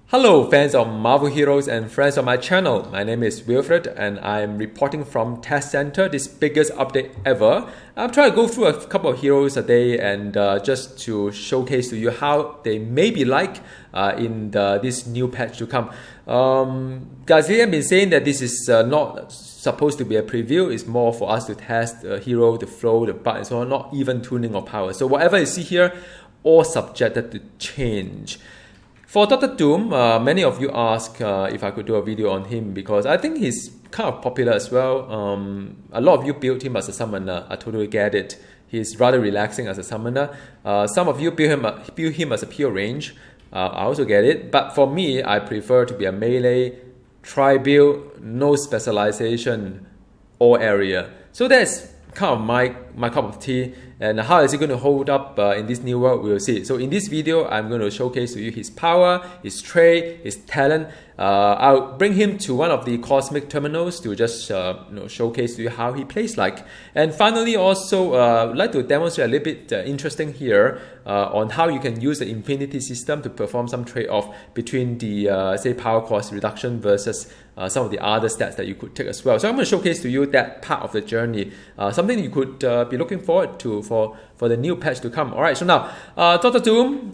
Hello fans of Marvel heroes and friends of my channel. My name is Wilfred and I'm reporting from Test Center, this biggest update ever. I'm trying to go through a couple of heroes a day and just to showcase to you how they may be like in this new patch to come. Gazillion have been saying that this is not supposed to be a preview. It's more for us to test the hero, the flow, the bug and so on, not even tuning or power. So whatever you see here, all subjected to change. For Dr. Doom, many of you ask if I could do a video on him because I think he's kind of popular as well. A lot of you build him as a summoner. I totally get it. He's rather relaxing as a summoner. Some of you build him as a pure range. I also get it. But for me, I prefer to be a melee, tri-build, no specialization, all area. So that's kind of my cup of tea. And how is he going to hold up in this new world, we'll see. So in this video, I'm going to showcase to you his power, his trait, his talent. I'll bring him to one of the cosmic terminals to just showcase to you how he plays like. And finally, also I'd like to demonstrate a little bit interesting here on how you can use the infinity system to perform some trade-off between the say power cost reduction versus some of the other stats that you could take as well. So I'm going to showcase to you that part of the journey, something you could be looking forward to for the new patch to come. All right, so now Dr. Doom,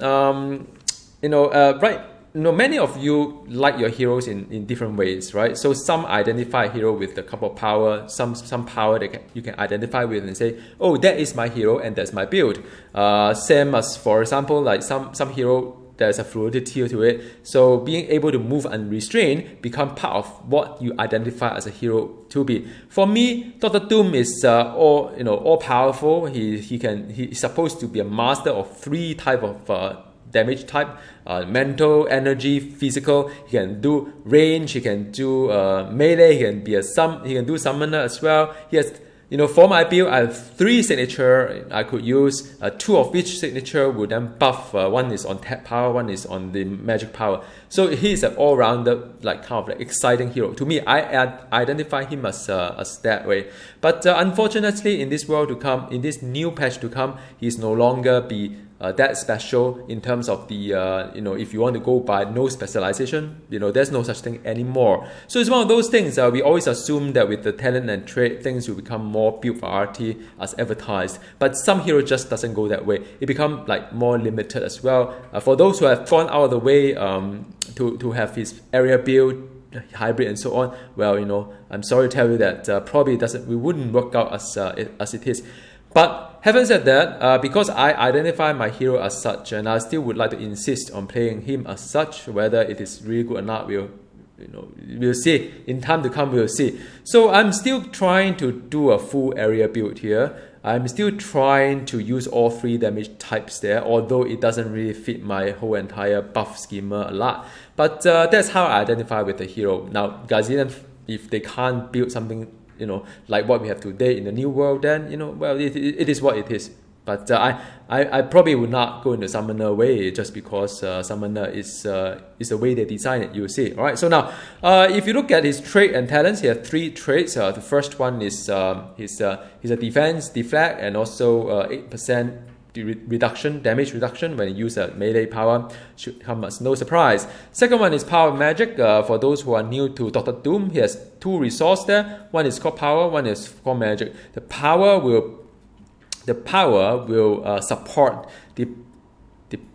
many of you like your heroes in different ways, right? So some identify a hero with a couple of power, some power that you can identify with and say, oh, that is my hero and that's my build. Same as, for example, like some hero, there's a fluidity to it. So being able to move unrestrained become part of what you identify as a hero to be. For me, Dr. Doom is all powerful. He's supposed to be a master of three type of damage type: mental, energy, physical. He can do range. He can do melee. He can do summoner as well. He has, for my build, I have 3 signature I could use. 2 of each signature would then buff. One is on tap power, one is on the magic power. So he's an all-rounder, kind of exciting hero. To me, I identify him as that way. But unfortunately, in this world to come, in this new patch to come, he's no longer be that special in terms of the if you want to go by no specialization, there's no such thing anymore. So it's one of those things we always assume that with the talent and trait, things will become more built for RT as advertised. But some hero just doesn't go that way. It becomes more limited as well. For those who have gone out of the way to have his area build, hybrid and so on, well, I'm sorry to tell you that probably we wouldn't work out as it is. But having said that, because I identify my hero as such, and I still would like to insist on playing him as such, whether it is really good or not, we'll see. In time to come, we'll see. So I'm still trying to do a full area build here. I'm still trying to use all 3 damage types there, although it doesn't really fit my whole entire buff schema a lot. But that's how I identify with the hero. Now, Gazillion, if they can't build something like what we have today in the new world, then well, it is what it is. But I probably would not go in the summoner way just because summoner is the way they design it. You'll see. All right. So now, if you look at his trait and talents, he has 3 traits. The first one is he's a defense, deflect, and also 8% damage reduction when you use a melee power. Should come as no surprise. Second one is power magic. For those who are new to Dr. Doom, he has 2 resources there. One is called power, one is called magic. The power will support the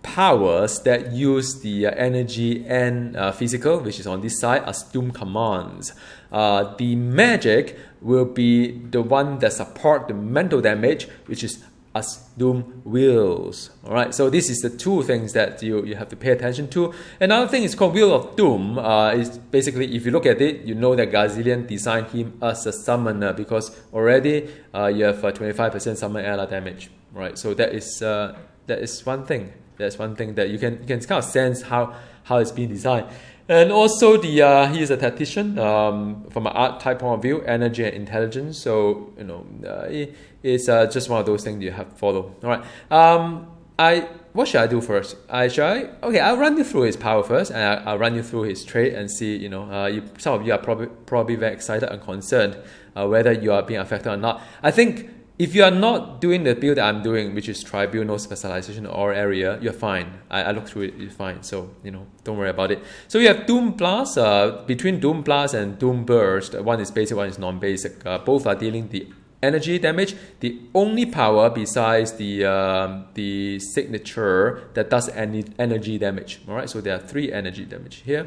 powers that use the energy and physical, which is on this side, as Doom commands. The magic will be the one that support the mental damage, which is as Doom wills. Alright, so this is the 2 things that you have to pay attention to. Another thing is called Will of Doom. Is basically, if you look at it, you know that Gazillion designed him as a summoner because already you have 25% summon ally damage. Right, so that is one thing. That's one thing that you can kind of sense how it's being designed. And also he is a tactician from an art type point of view, energy and intelligence. So it's just one of those things you have to follow. All right. What should I do first? I'll run you through his power first, and I'll run you through his trait and see. Some of you are probably very excited and concerned whether you are being affected or not. I think if you are not doing the build that I'm doing, which is tribunal specialization or area, you're fine. I looked through it, you're fine. So, don't worry about it. So you have Doom Blast. Between Doom Blast and Doom Burst, one is basic, one is non-basic. Both are dealing the energy damage. The only power besides the signature that does any energy damage. All right, so there are 3 energy damage here.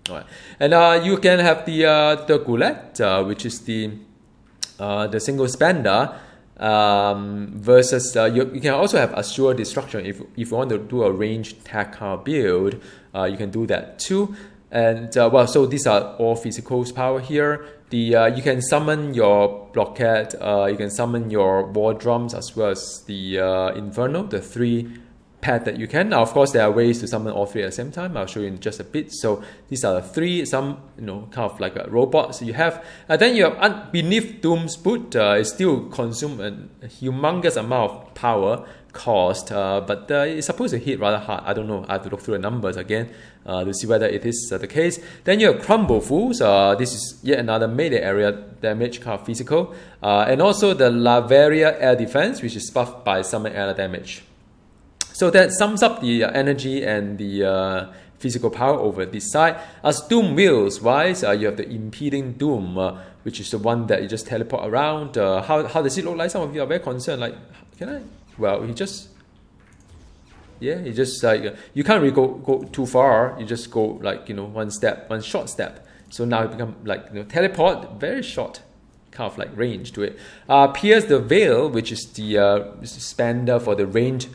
All right, and you can have the Goulet, which is the single spender. Versus you can also have Assure Destruction if you want to do a range tag kind of build. You can do that too. And so these are all physical power here. You can summon your blockade. You can summon your war drums as well as the Inferno, the 3 pad that you can. Now, of course, there are ways to summon all 3 at the same time. I'll show you in just a bit. So these are the 3, some kind of like a robot. So you have, then you have beneath Doom's Boot. It still consumes a humongous amount of power cost, but it's supposed to hit rather hard. I don't know. I have to look through the numbers again to see whether it is the case. Then you have Crumble Fools. This is yet another melee area damage kind of physical, and also the Lavaria Air Defense, which is buffed by summon air damage. So that sums up the energy and the physical power over this side. As Doom Wheels wise, you have the Impeding Doom, which is the one that you just teleport around. How does it look like? Some of you are very concerned. Like, can I? Well, you just you can't really go too far. You just go like one short step. So now it become like teleport, very short kind of like range to it. Pierce the Veil, which is the spender for the range.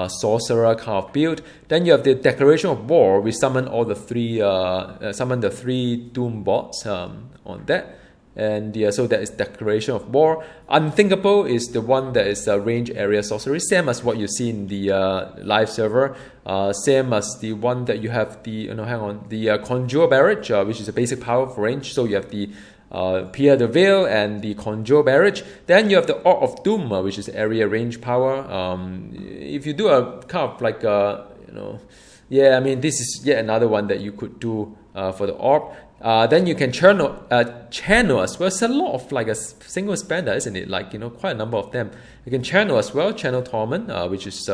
Sorcerer kind of build. Then you have the Declaration of War. We summon all the 3 Doom bots on that, and so that is Declaration of War. Unthinkable is the one that is range area sorcery, same as what you see in the live server. Same as the one that you have the the Conjure Barrage, which is a basic power for range. So you have the Pierre the Veil and the Conjure Barrage. Then you have the Orb of Doom, which is area range power. If you do a kind of like this is yet another one that you could do for the Orb. Then you can channel as well. It's a lot of like a single spender, isn't it? Like quite a number of them. You can channel as well. Channel Torment, which is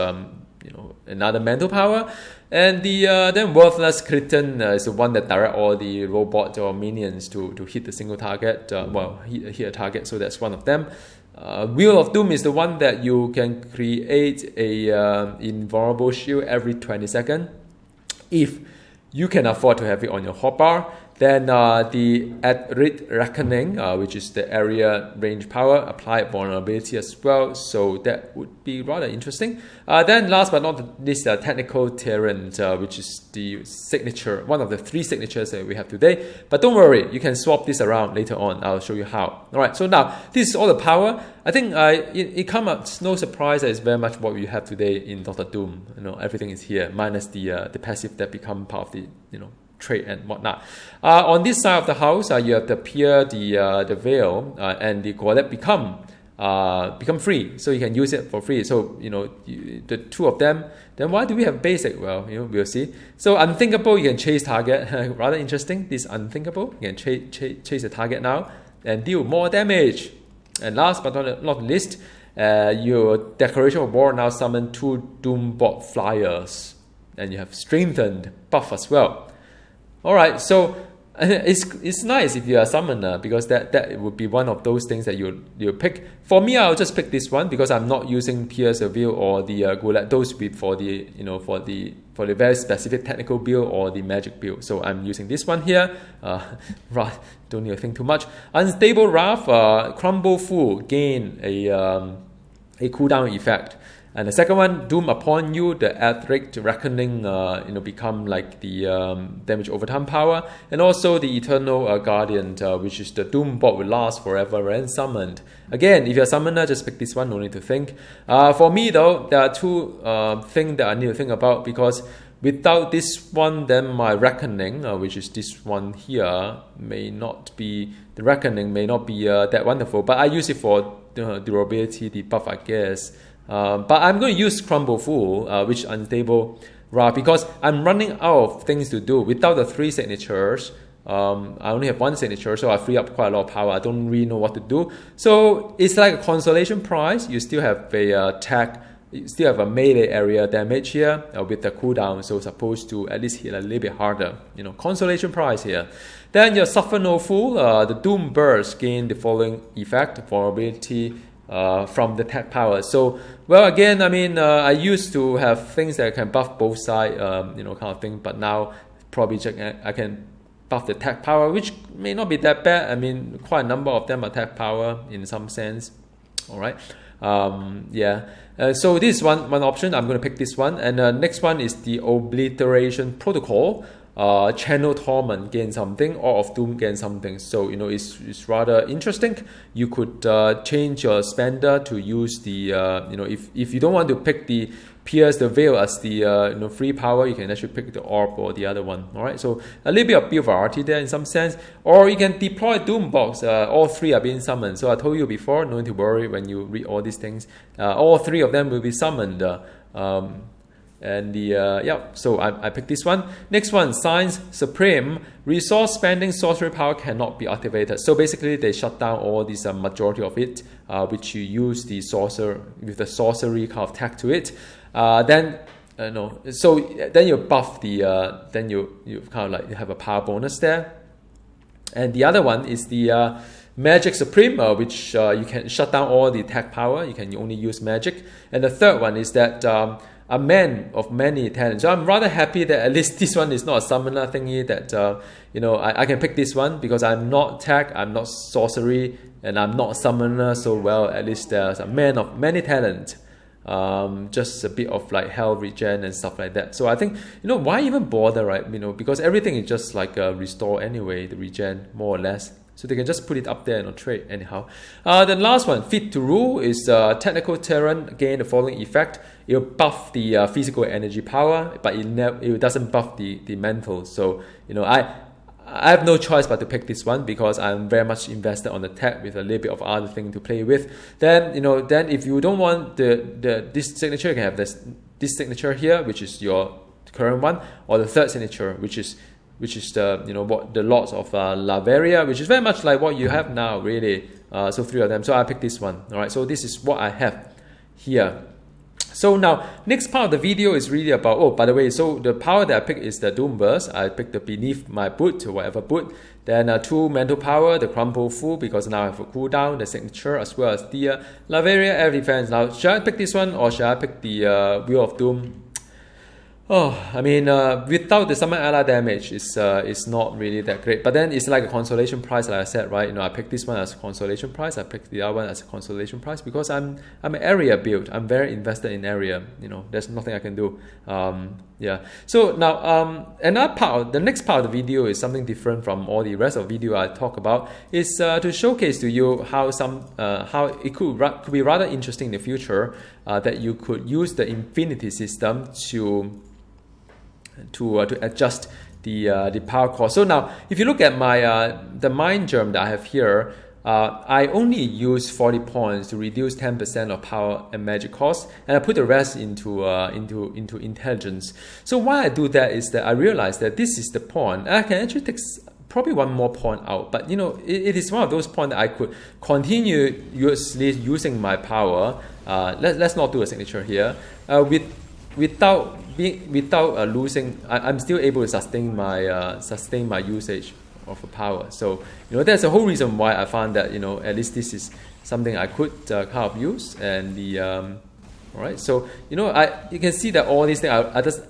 another mental power. And the then Worthless Kitten is the one that direct all the robots or minions to hit the single target. Hit a target. So that's one of them. Wheel of Doom is the one that you can create a invulnerable shield every 20 seconds if you can afford to have it on your hotbar. Then the Adrit Reckoning, which is the area range power, applied vulnerability as well. So that would be rather interesting. Then last but not least, Technical Tyrant, which is the signature, one of the 3 signatures that we have today. But don't worry, you can swap this around later on. I'll show you how. All right, so now this is all the power. I think it comes as no surprise that it's very much what we have today in Dr. Doom. Everything is here, minus the passive that become part of the trait and whatnot. On this side of the house, you have the Pierre, the Veil, and the Goulet become free, so you can use it for free. So the 2 of them. Then why do we have basic? Well, we'll see. So Unthinkable, you can chase target. Rather interesting. This Unthinkable, you can chase the target now and deal more damage. And last but not least, your Declaration of War now summon 2 Doombot Flyers, and you have strengthened buff as well. Alright, so it's nice if you are a summoner, because that would be one of those things that you pick. For me, I'll just pick this one because I'm not using Pierce the Veil or the Goulet. Those would be for the for the very specific technical build or the magic build. So I'm using this one here. Don't need to think too much. Unstable Wrath, Crumble Fool, gain a cooldown effect. And the second one, Doom Upon You, the Adric Reckoning, become like the damage over time power. And also the Eternal Guardian, which is the Doom bot will last forever and summoned. Again, if you're a summoner, just pick this one, no need to think. For me though, there are 2 things that I need to think about, because without this one, then my Reckoning, which is this one here, may not be that wonderful. But I use it for durability, the buff, I guess. But I'm going to use Crumble Fool, which Unstable Wrath, because I'm running out of things to do. Without the 3 signatures, I only have one signature, so I free up quite a lot of power. I don't really know what to do. So it's like a consolation prize. You still have a attack. You still have a melee area damage here with the cooldown, so supposed to at least hit a little bit harder. Consolation prize here. Then your Suffer No Fool, the Doom Burst gain the following effect: vulnerability from the attack power. So, well, again, I mean, I used to have things that can buff both sides, kind of thing, but now probably I can buff the attack power, which may not be that bad. I mean, quite a number of them are attack power in some sense. All right. So this is one option. I'm going to pick this one, and next one is the Obliteration Protocol. Channel Torment gain something, or of Doom gain something. So it's rather interesting. You could change your spender to use the if you don't want to pick the Pierce the Veil as the free power, you can actually pick the Orb or the other one. All right, so a little bit of build variety there in some sense. Or you can deploy Doom Box. All three are being summoned. So I told you before, no need to worry when you read all these things. All three of them will be summoned. So I picked this one. Next one, Science Supreme. Resource spending sorcery power cannot be activated. So basically, they shut down all this majority of it, which you use the with the sorcery kind of tag to it. Then you buff the. Then you kind of like have a power bonus there. And the other one is the Magic Supreme, which you can shut down all the attack power. You can only use magic. And the third one is that. A man of many talents. So I'm rather happy that at least this one is not a summoner thingy that, I can pick this one because I'm not tech, I'm not sorcery, and I'm not a summoner. So, well, at least there's a man of many talent. Just a bit of like health regen and stuff like that. So I think, why even bother, right? Because everything is just like restore anyway, the regen, more or less. So they can just put it up there and trade anyhow. The last one, Fit to Rule, is technical terrain gain the following effect. It'll buff the physical energy power, but it doesn't buff the mental. So I have no choice but to pick this one because I'm very much invested on the tech with a little bit of other thing to play with. Then then if you don't want this signature, you can have this signature here, which is your current one, or the third signature, which is the Lords of Lavaria, which is very much like what you have now, really. So three of them. So I picked this one. All right. So this is what I have here. So now, next part of the video is really about, oh, by the way, so the power that I picked is the Doom Burst. I picked the Beneath My Boot, or whatever boot. Then 2 mental power, the Crumple Full, because now I have a cooldown, the signature, as well as the Lavaria Air Defense. Now, should I pick this one, or should I pick the Wheel of Doom? Oh, I mean, without the summon ally damage, it's not really that great. But then it's like a consolation prize, like I said, right? I picked this one as a consolation prize. I picked the other one as a consolation prize because I'm an area build. I'm very invested in area. There's nothing I can do. So now, another part, the next part of the video is something different from all the rest of the video I talk about. Is to showcase to you how it could be rather interesting in the future that you could use the infinity system to adjust the power cost. So now, if you look at my the mind germ that I have here, I only use 40 points to reduce 10% of power and magic cost, and I put the rest into intelligence. So why I do that is that I realize that this is the point. I can actually take probably one more point out, but it is one of those points that I could continuously using my power. Let's not do a signature here. Without losing, I'm still able to sustain my usage of the power. So that's the whole reason why I found that at least this is something I could kind of use. And the all right, so you can see that all these things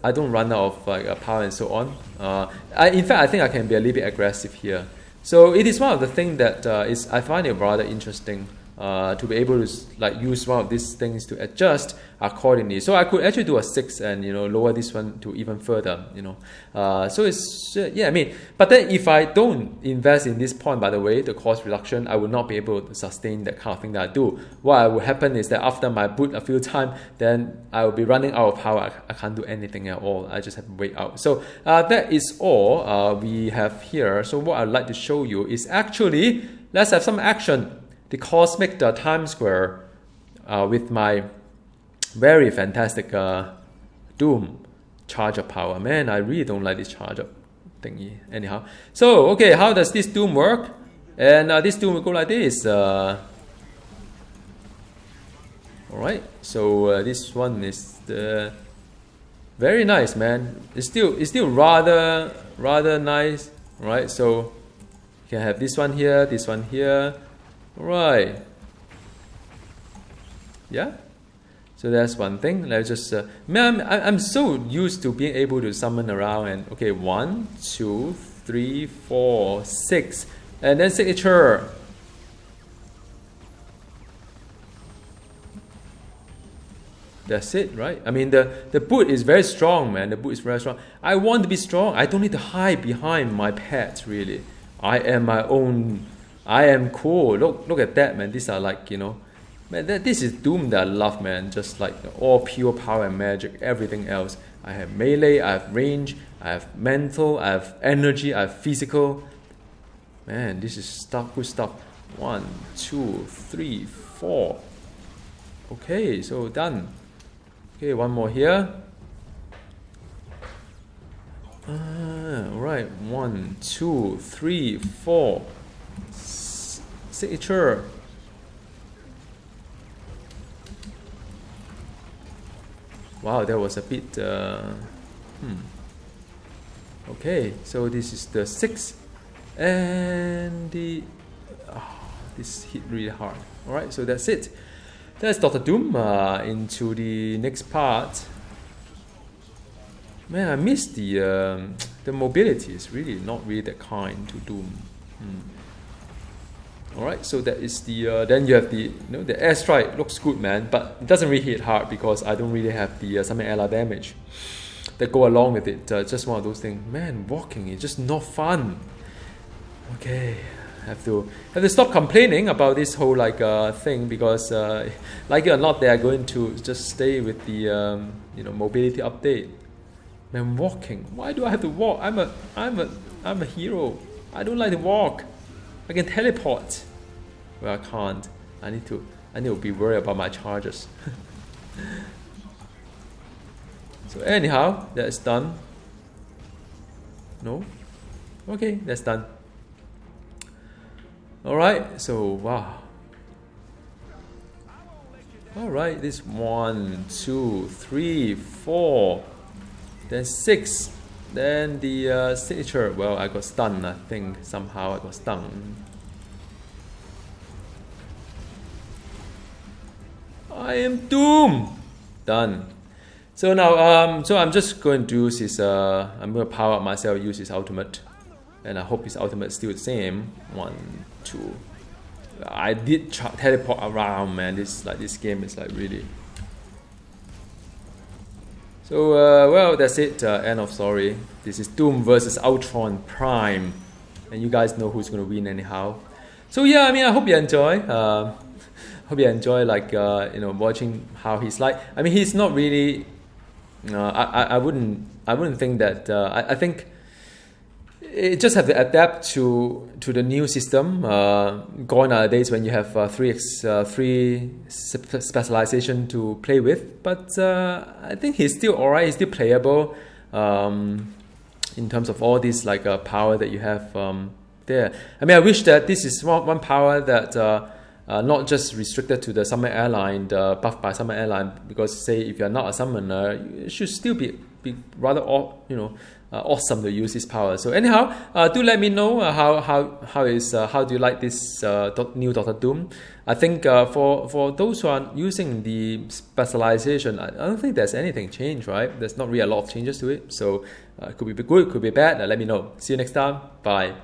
I don't run out of power and so on. In fact, I think I can be a little bit aggressive here. So it is one of the things that I find it rather interesting. To be able to use one of these things to adjust accordingly. So I could actually do a 6 and lower this one to even further. So it's but then if I don't invest in this point, by the way, the cost reduction, I will not be able to sustain that kind of thing that I do. What will happen is that after my boot a few times, then I will be running out of power. I can't do anything at all. I just have to wait out. So that is all we have here. So what I'd like to show you is actually, let's have some action. The Cosmic Time Square with my very fantastic Doom charge up power. Man, I really don't like this charge up thingy. Anyhow, so okay, how does this Doom work? And this Doom will go like this. All right, so this one is the very nice, man. It's still rather nice, right? So you can have this one here, right? Yeah. So that's one thing. Let's just man, I'm so used to being able to summon around and okay, 1, 2, 3, 4, 6, and then signature. That's it, right? I mean, the boot is very strong, man. The boot is very strong. I want to be strong. I don't need to hide behind my pet, really. I am my own. I am cool. Look at that, man. These are like, you know, man, this is Doom that I love, man. Just like all pure power and magic, everything else. I have melee, I have range, I have mental, I have energy, I have physical. Man, this is stuff, good stuff. 1, 2, 3, 4. Okay, so done. Okay, one more here. Alright, 1, 2, 3, 4. Signature. Wow, that was a bit. Okay, so this is the 6, and the. This hit really hard. Alright, so that's it. That's Dr. Doom. Into the next part. Man, I miss the mobility. It's really not really that kind to Doom. Alright, so that is the then you have the, you know, the airstrike looks good, man, but it doesn't really hit hard because I don't really have the summon ally damage that go along with it. Just one of those things. Man, walking is just not fun. Okay. Have to stop complaining about this whole like thing because like it or not, they are going to just stay with the you know, mobility update. Man, walking. Why do I have to walk? I'm a hero. I don't like to walk. I can teleport. Well, I can't. I need to be worried about my charges. So anyhow, that's done. No? Okay, that's done. Alright, so wow. Alright, this 1, 2, 3, 4, then 6, then the signature. Well, I got stunned. I think somehow I got stunned. I am Doom. Done. So now, so I'm just going to use his. I'm going to power up myself, use his ultimate, and I hope his ultimate is still the same. 1, 2. I did teleport around, man. This game is like really. So well, that's it. End of story. This is Doom versus Ultron Prime, and you guys know who's going to win anyhow. So yeah, I mean, I hope you enjoy. Hope you enjoy, like you know, watching how he's like. I mean, he's not really. I wouldn't think that. I think it just have to adapt to the new system. Gone are the days when you have three specialization to play with. But I think he's still alright. He's still playable in terms of all this like power that you have there. I mean, I wish that this is one power that. Not just restricted to the summon airline, the buff by summon airline, because say if you're not a summoner, it should still be rather awesome to use this power. So anyhow, do let me know how do you like this new Doctor Doom. I think for those who are using the specialization, I don't think there's anything changed, right? There's not really a lot of changes to it. So it could be good, could be bad. Let me know. See you next time. Bye.